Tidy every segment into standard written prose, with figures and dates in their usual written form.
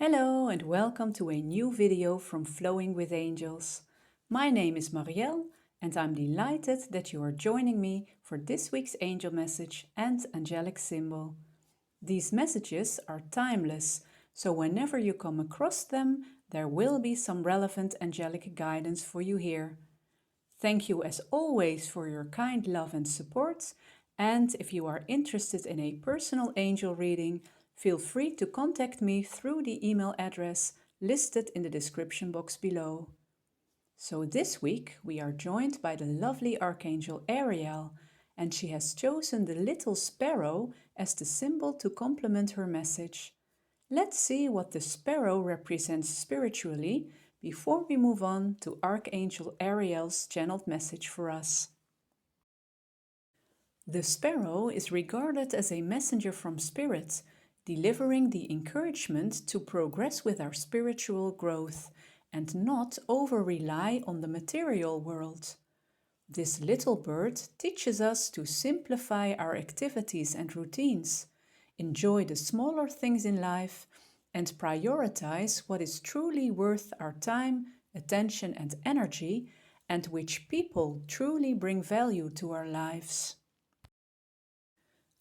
Hello and welcome to a new video from Flowing with Angels. My name is Marielle and I'm delighted that you are joining me for this week's angel message and angelic symbol. These messages are timeless, so whenever you come across them, there will be some relevant angelic guidance for you here. Thank you as always for your kind love and support, and if you are interested in a personal angel reading, feel free to contact me through the email address listed in the description box below. So this week we are joined by the lovely Archangel Ariel, and she has chosen the little sparrow as the symbol to complement her message. Let's see what the sparrow represents spiritually before we move on to Archangel Ariel's channeled message for us. The sparrow is regarded as a messenger from spirit, delivering the encouragement to progress with our spiritual growth and not over-rely on the material world. This little bird teaches us to simplify our activities and routines, enjoy the smaller things in life, and prioritize what is truly worth our time, attention, and energy, and which people truly bring value to our lives.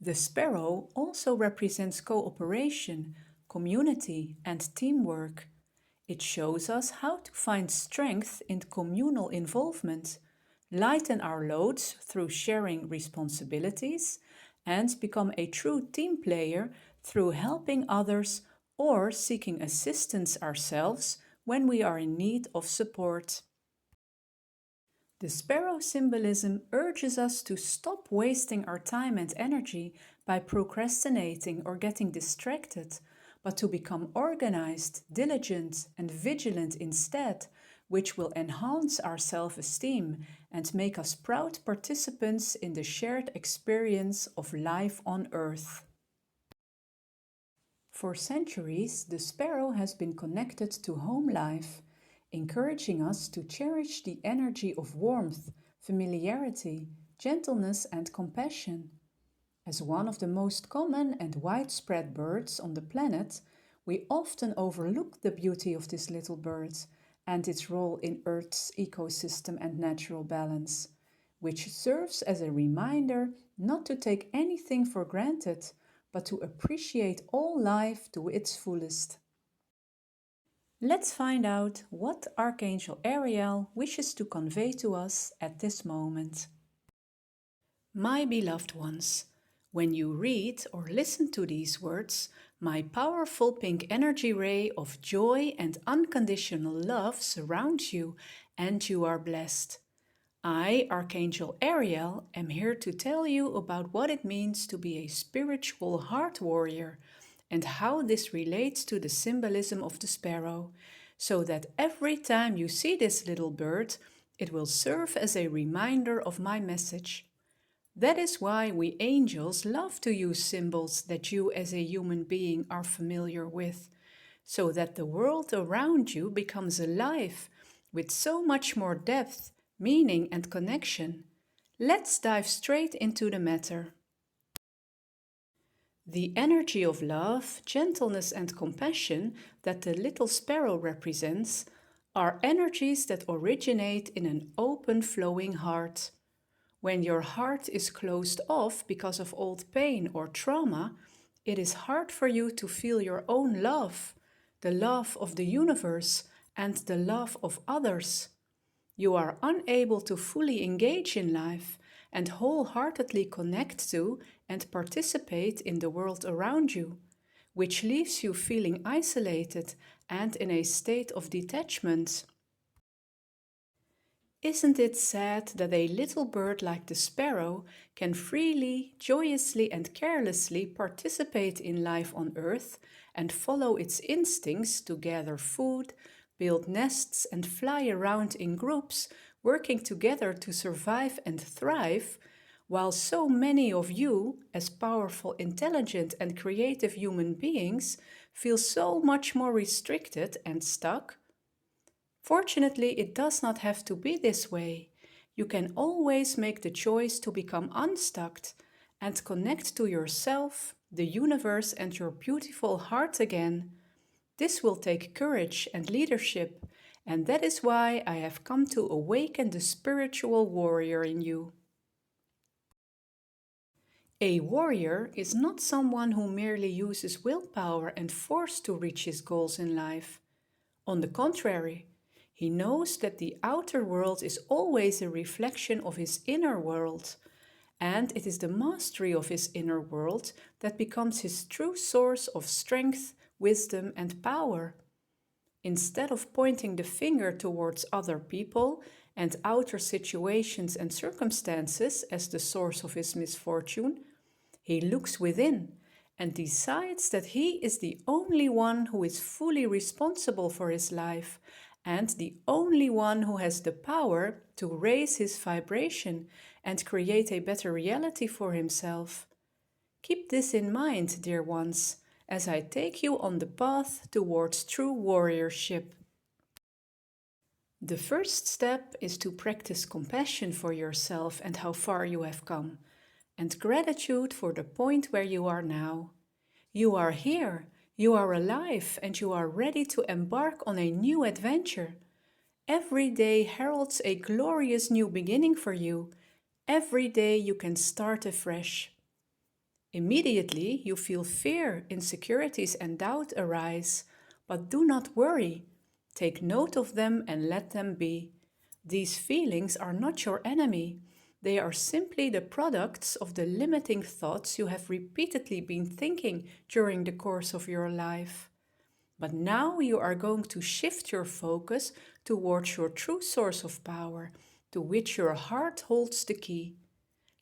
The sparrow also represents cooperation, community, and teamwork. It shows us how to find strength in communal involvement, lighten our loads through sharing responsibilities, and become a true team player through helping others or seeking assistance ourselves when we are in need of support. The sparrow symbolism urges us to stop wasting our time and energy by procrastinating or getting distracted, but to become organized, diligent, and vigilant instead, which will enhance our self-esteem and make us proud participants in the shared experience of life on Earth. For centuries, the sparrow has been connected to home life, encouraging us to cherish the energy of warmth, familiarity, gentleness, and compassion. As one of the most common and widespread birds on the planet, we often overlook the beauty of this little bird and its role in Earth's ecosystem and natural balance, which serves as a reminder not to take anything for granted, but to appreciate all life to its fullest. Let's find out what Archangel Ariel wishes to convey to us at this moment. My beloved ones, when you read or listen to these words, my powerful pink energy ray of joy and unconditional love surrounds you, and you are blessed. I, Archangel Ariel, am here to tell you about what it means to be a spiritual heart warrior and how this relates to the symbolism of the sparrow, so that every time you see this little bird, it will serve as a reminder of my message. That is why we angels love to use symbols that you as a human being are familiar with, so that the world around you becomes alive with so much more depth, meaning and connection. Let's dive straight into the matter. The energy of love, gentleness, and compassion that the little sparrow represents are energies that originate in an open, flowing heart. When your heart is closed off because of old pain or trauma, it is hard for you to feel your own love, the love of the universe, and the love of others. You are unable to fully engage in life and wholeheartedly connect to and participate in the world around you, which leaves you feeling isolated and in a state of detachment. Isn't it sad that a little bird like the sparrow can freely, joyously, and carelessly participate in life on Earth and follow its instincts to gather food, build nests, and fly around in groups, working together to survive and thrive, while so many of you, as powerful, intelligent, and creative human beings, feel so much more restricted and stuck? Fortunately, it does not have to be this way. You can always make the choice to become unstuck and connect to yourself, the universe, and your beautiful heart again. This will take courage and leadership, and that is why I have come to awaken the spiritual warrior in you. A warrior is not someone who merely uses willpower and force to reach his goals in life. On the contrary, he knows that the outer world is always a reflection of his inner world, and it is the mastery of his inner world that becomes his true source of strength, wisdom, and power. Instead of pointing the finger towards other people and outer situations and circumstances as the source of his misfortune, he looks within and decides that he is the only one who is fully responsible for his life and the only one who has the power to raise his vibration and create a better reality for himself. Keep this in mind, dear ones, as I take you on the path towards true warriorship. The first step is to practice compassion for yourself and how far you have come, and gratitude for the point where you are now. You are here, you are alive, and you are ready to embark on a new adventure. Every day heralds a glorious new beginning for you. Every day you can start afresh. Immediately you feel fear, insecurities, and doubt arise, but do not worry. Take note of them and let them be. These feelings are not your enemy. They are simply the products of the limiting thoughts you have repeatedly been thinking during the course of your life. But now you are going to shift your focus towards your true source of power, to which your heart holds the key.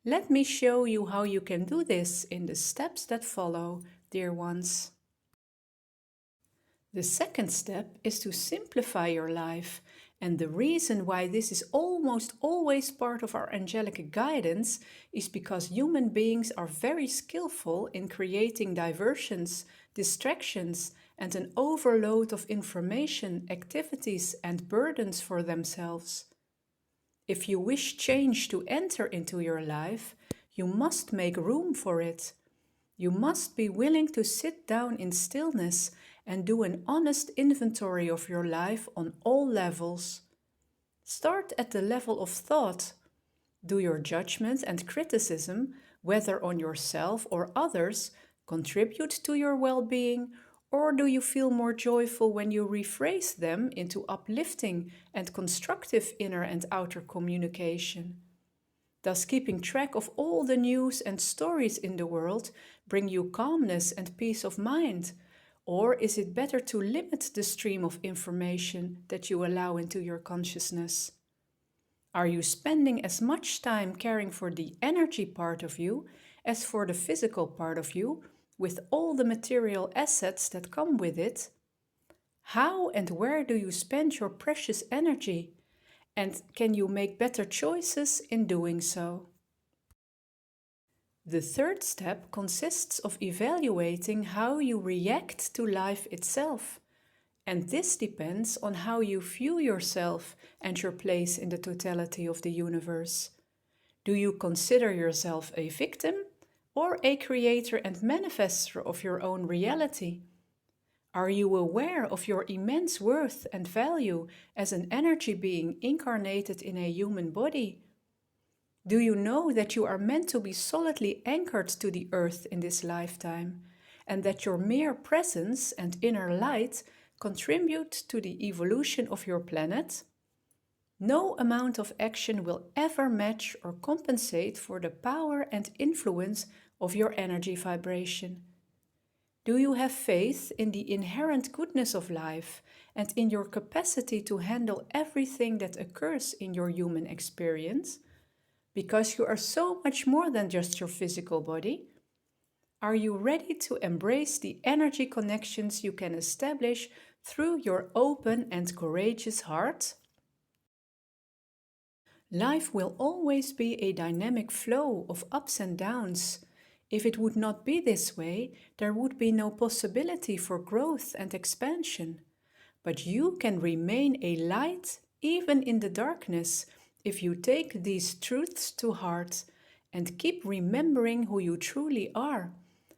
Let me show you how you can do this in the steps that follow, dear ones. The second step is to simplify your life, and the reason why this is almost always part of our angelic guidance is because human beings are very skillful in creating diversions, distractions, and an overload of information, activities, and burdens for themselves. If you wish change to enter into your life, you must make room for it. You must be willing to sit down in stillness and do an honest inventory of your life on all levels. Start at the level of thought. Do your judgment and criticism, whether on yourself or others, contribute to your well-being, or do you feel more joyful when you rephrase them into uplifting and constructive inner and outer communication? Does keeping track of all the news and stories in the world bring you calmness and peace of mind? Or is it better to limit the stream of information that you allow into your consciousness? Are you spending as much time caring for the energy part of you as for the physical part of you, with all the material assets that come with it? How and where do you spend your precious energy? And can you make better choices in doing so? The third step consists of evaluating how you react to life itself. And this depends on how you view yourself and your place in the totality of the universe. Do you consider yourself a victim or a creator and manifester of your own reality? Are you aware of your immense worth and value as an energy being incarnated in a human body? Do you know that you are meant to be solidly anchored to the earth in this lifetime, and that your mere presence and inner light contribute to the evolution of your planet? No amount of action will ever match or compensate for the power and influence of your energy vibration. Do you have faith in the inherent goodness of life and in your capacity to handle everything that occurs in your human experience? Because you are so much more than just your physical body? Are you ready to embrace the energy connections you can establish through your open and courageous heart? Life will always be a dynamic flow of ups and downs. If it would not be this way, there would be no possibility for growth and expansion. But you can remain a light even in the darkness if you take these truths to heart and keep remembering who you truly are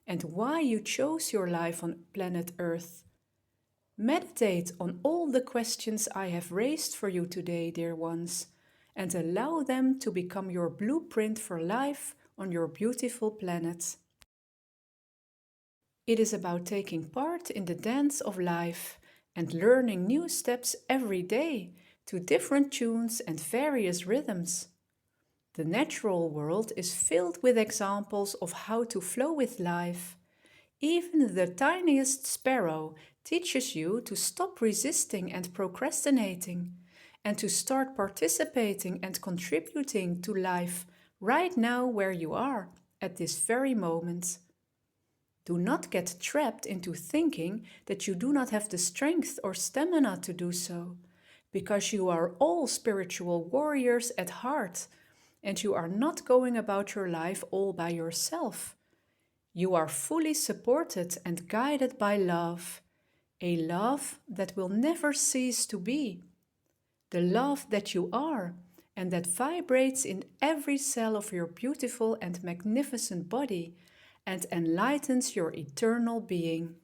and why you chose your life on planet Earth. Meditate on all the questions I have raised for you today, dear ones, and allow them to become your blueprint for life on your beautiful planet. It is about taking part in the dance of life and learning new steps every day to different tunes and various rhythms. The natural world is filled with examples of how to flow with life. Even the tiniest sparrow teaches you to stop resisting and procrastinating and to start participating and contributing to life right now where you are at this very moment. Do not get trapped into thinking that you do not have the strength or stamina to do so, because you are all spiritual warriors at heart and you are not going about your life all by yourself. You are fully supported and guided by love, a love that will never cease to be, the love that you are and that vibrates in every cell of your beautiful and magnificent body and enlightens your eternal being.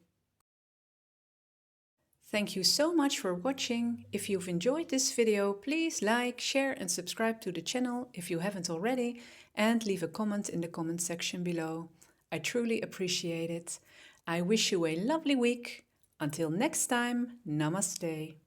Thank you so much for watching. If you've enjoyed this video, please like, share and subscribe to the channel if you haven't already, and leave a comment in the comment section below. I truly appreciate it. I wish you a lovely week. Until next time, namaste.